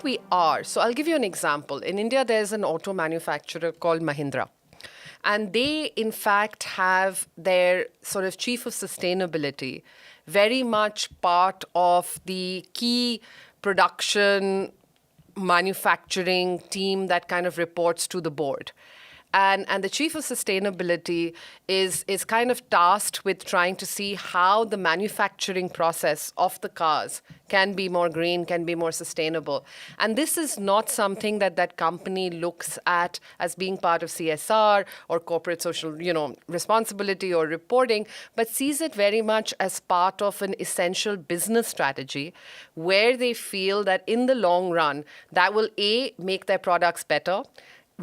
we are. So I'll give you an example. In India, there's an auto manufacturer called Mahindra. And they, in fact, have their sort of chief of sustainability very much part of the key production manufacturing team that kind of reports to the board. And the chief of sustainability is kind of tasked with trying to see how the manufacturing process of the cars can be more green, can be more sustainable. And this is not something that company looks at as being part of CSR or corporate social, responsibility or reporting, but sees it very much as part of an essential business strategy where they feel that in the long run, that will A, make their products better,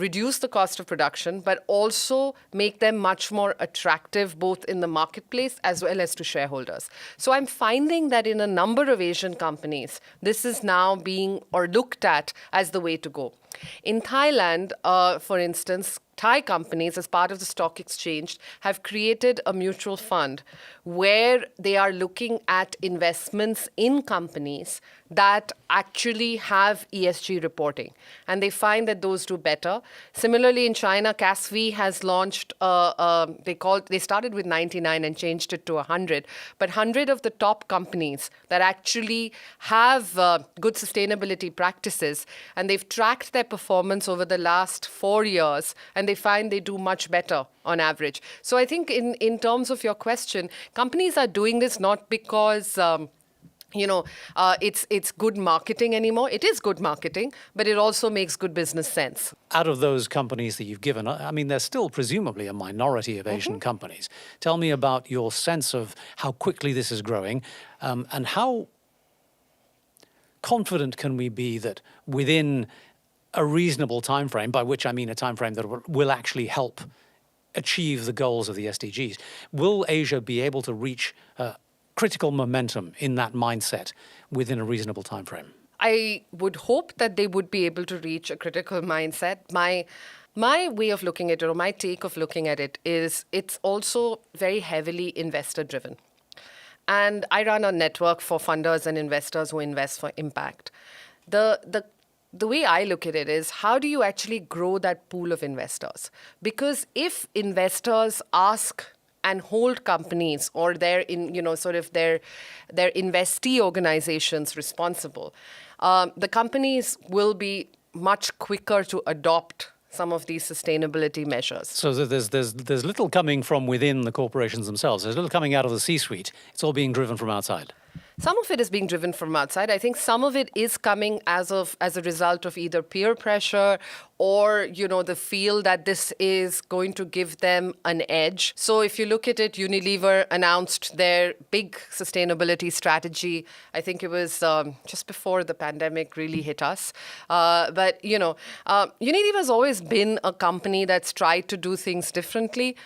reduce the cost of production, but also make them much more attractive both in the marketplace as well as to shareholders. So I'm finding that in a number of Asian companies, this is now being or looked at as the way to go. In Thailand, for instance, Thai companies, as part of the stock exchange, have created a mutual fund where they are looking at investments in companies that actually have ESG reporting. And they find that those do better. Similarly, in China, CASV has launched, they started with 99 and changed it to 100. But 100 of the top companies that actually have good sustainability practices, and they've tracked their performance over the last 4 years, and they find they do much better on average. So I think in terms of your question, companies are doing this not because it's good marketing anymore. It is good marketing, but it also makes good business sense. Out of those companies that you've given, I mean, there's still presumably a minority of Asian companies. Tell me about your sense of how quickly this is growing, and how confident can we be that within a reasonable time frame, by which I mean a time frame that will actually help achieve the goals of the SDGs, will Asia be able to reach critical momentum in that mindset within a reasonable time frame? I would hope that they would be able to reach a critical mindset. My way of looking at it, or my take of looking at it, is it's also very heavily investor driven. And I run a network for funders and investors who invest for impact. The way I look at it is, how do you actually grow that pool of investors? Because if investors ask and hold companies or their investee organizations responsible, the companies will be much quicker to adopt some of these sustainability measures. So there's little coming from within the corporations themselves. There's little coming out of the C-suite. It's all being driven from outside. Some of it is being driven from outside. I think some of it is coming as a result of either peer pressure or, the feel that this is going to give them an edge. So if you look at it, Unilever announced their big sustainability strategy. I think it was just before the pandemic really hit us. But Unilever has always been a company that's tried to do things differently.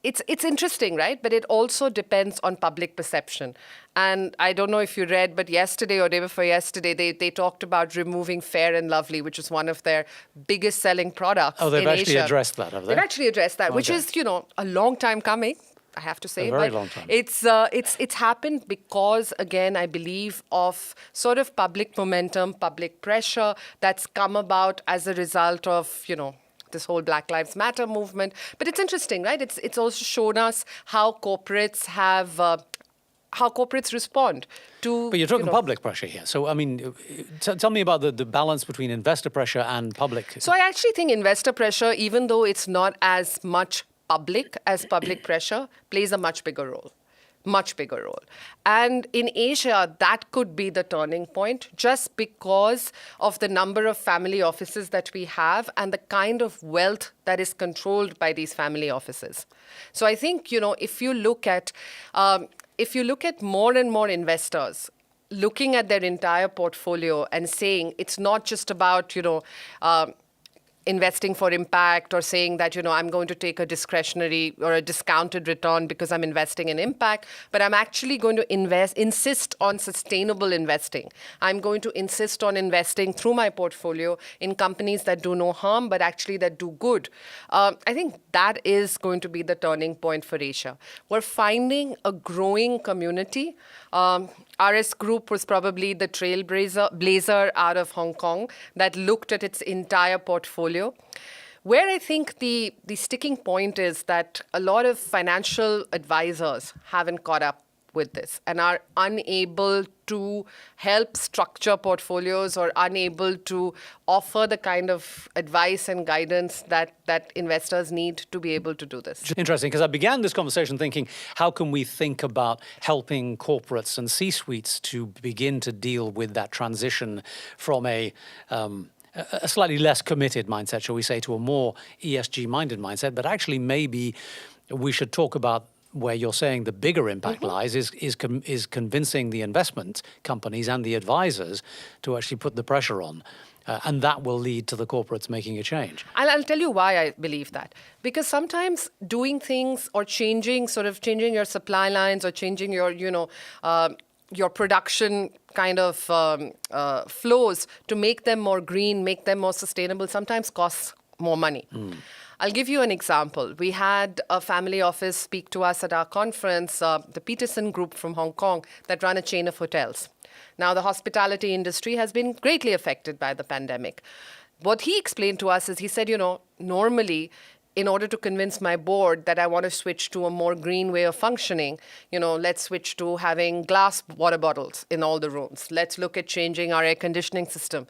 It's interesting, right? But it also depends on public perception. And I don't know if you read, but yesterday or day before yesterday, they talked about removing Fair and Lovely, which is one of their biggest selling products in Asia. Oh, they've actually addressed that, have they? They've actually addressed that, which Okay. is, a long time coming, I have to say. A very long time. It's happened because, again, I believe of sort of public momentum, public pressure that's come about as a result of, this whole Black Lives Matter movement. But it's interesting, right? It's also shown us how corporates respond to... But you're talking public pressure here. So, I mean, tell me about the balance between investor pressure and public. So I actually think investor pressure, even though it's not as much public as public pressure, plays a much bigger role. Much bigger role. And in Asia, that could be the turning point, just because of the number of family offices that we have and the kind of wealth that is controlled by these family offices. So I think, if you look at more and more investors looking at their entire portfolio and saying it's not just about, investing for impact or saying that, I'm going to take a discretionary or a discounted return because I'm investing in impact, but I'm actually going to insist on sustainable investing. I'm going to insist on investing through my portfolio in companies that do no harm, but actually that do good. I think that is going to be the turning point for Asia. We're finding a growing community. RS Group was probably the trailblazer out of Hong Kong that looked at its entire portfolio. Where I think the sticking point is that a lot of financial advisors haven't caught up with this and are unable to help structure portfolios or unable to offer the kind of advice and guidance that investors need to be able to do this. Interesting, because I began this conversation thinking, how can we think about helping corporates and C-suites to begin to deal with that transition from a slightly less committed mindset, shall we say, to a more ESG-minded mindset, but actually maybe we should talk about where you're saying the bigger impact lies is convincing the investment companies and the advisors to actually put the pressure on. And that will lead to the corporates making a change. I'll tell you why I believe that. Because sometimes doing things or changing your supply lines or changing your production kind of flows to make them more green, make them more sustainable, sometimes costs more money. I'll give you an example. We had a family office speak to us at our conference, the Peterson Group from Hong Kong, that run a chain of hotels. Now, the hospitality industry has been greatly affected by the pandemic. What he explained to us is, he said, normally, in order to convince my board that I want to switch to a more green way of functioning, let's switch to having glass water bottles in all the rooms. Let's look at changing our air conditioning system.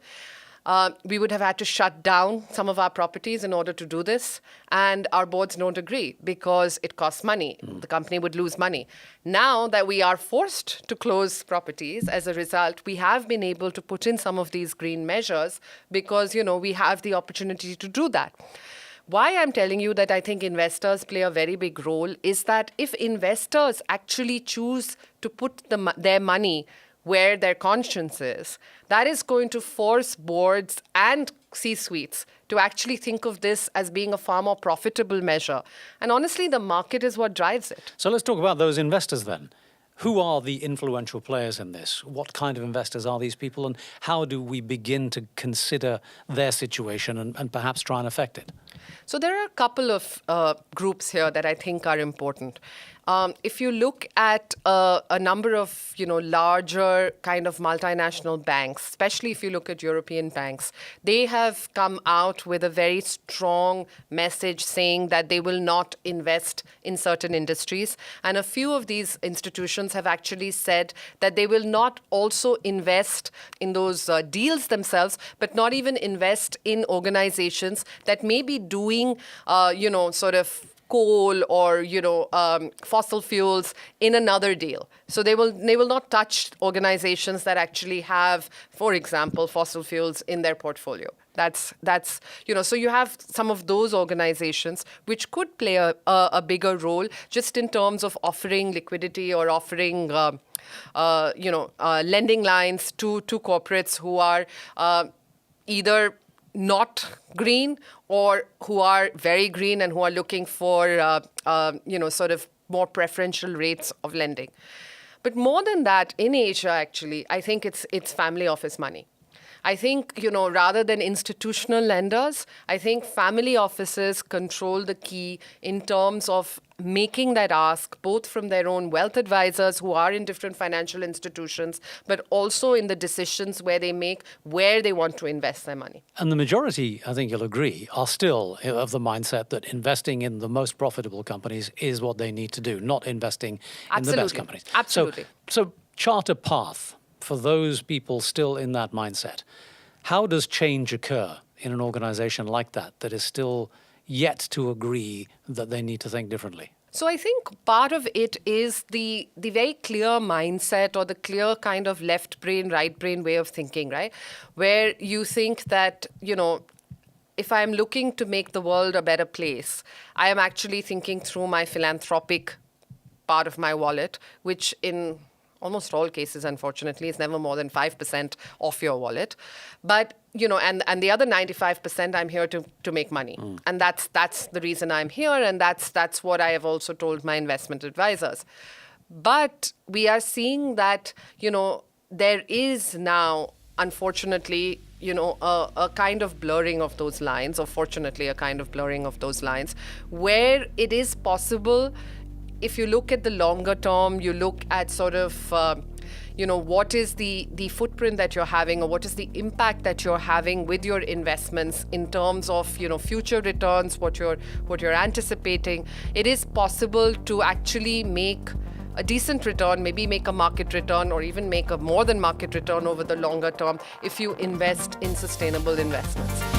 We would have had to shut down some of our properties in order to do this. And our boards don't agree because it costs money. The company would lose money. Now that we are forced to close properties, as a result, we have been able to put in some of these green measures because, we have the opportunity to do that. Why I'm telling you that I think investors play a very big role is that if investors actually choose to put their money where their conscience is, that is going to force boards and C-suites to actually think of this as being a far more profitable measure. And honestly, the market is what drives it. So let's talk about those investors then. Who are the influential players in this? What kind of investors are these people, and how do we begin to consider their situation and perhaps try and affect it? So there are a couple of groups here that I think are important. If you look at a number of larger kind of multinational banks, especially if you look at European banks, they have come out with a very strong message saying that they will not invest in certain industries. And a few of these institutions have actually said that they will not also invest in those deals themselves, but not even invest in organizations that may be doing, sort of coal or fossil fuels in another deal. So they will not touch organizations that actually have, for example, fossil fuels in their portfolio. That's so you have some of those organizations which could play a bigger role just in terms of offering liquidity or offering lending lines to corporates who are either not green or who are very green and who are looking for, sort of more preferential rates of lending. But more than that, in Asia, actually, I think it's family office money. I think, rather than institutional lenders, I think family offices control the key in terms of making that ask, both from their own wealth advisors who are in different financial institutions, but also in the decisions where they make, where they want to invest their money. And the majority, I think you'll agree, are still of the mindset that investing in the most profitable companies is what they need to do, not investing in the best companies. Absolutely. So chart a path for those people still in that mindset. How does change occur in an organization like that is still yet to agree that they need to think differently? So I think part of it is the very clear mindset or the clear kind of left brain, right brain way of thinking, right? Where you think that, if I'm looking to make the world a better place, I am actually thinking through my philanthropic part of my wallet, which in almost all cases, unfortunately, is never more than 5% of your wallet. But and the other 95%, I'm here to make money. And that's the reason I'm here. And that's what I have also told my investment advisors. But we are seeing that, there is now, unfortunately, a kind of blurring of those lines, or fortunately, a kind of blurring of those lines, where it is possible, if you look at the longer term, you look at sort of, what is the footprint that you're having, or what is the impact that you're having with your investments in terms of, future returns, what you're anticipating. It is possible to actually make a decent return, maybe make a market return, or even make a more than market return over the longer term if you invest in sustainable investments.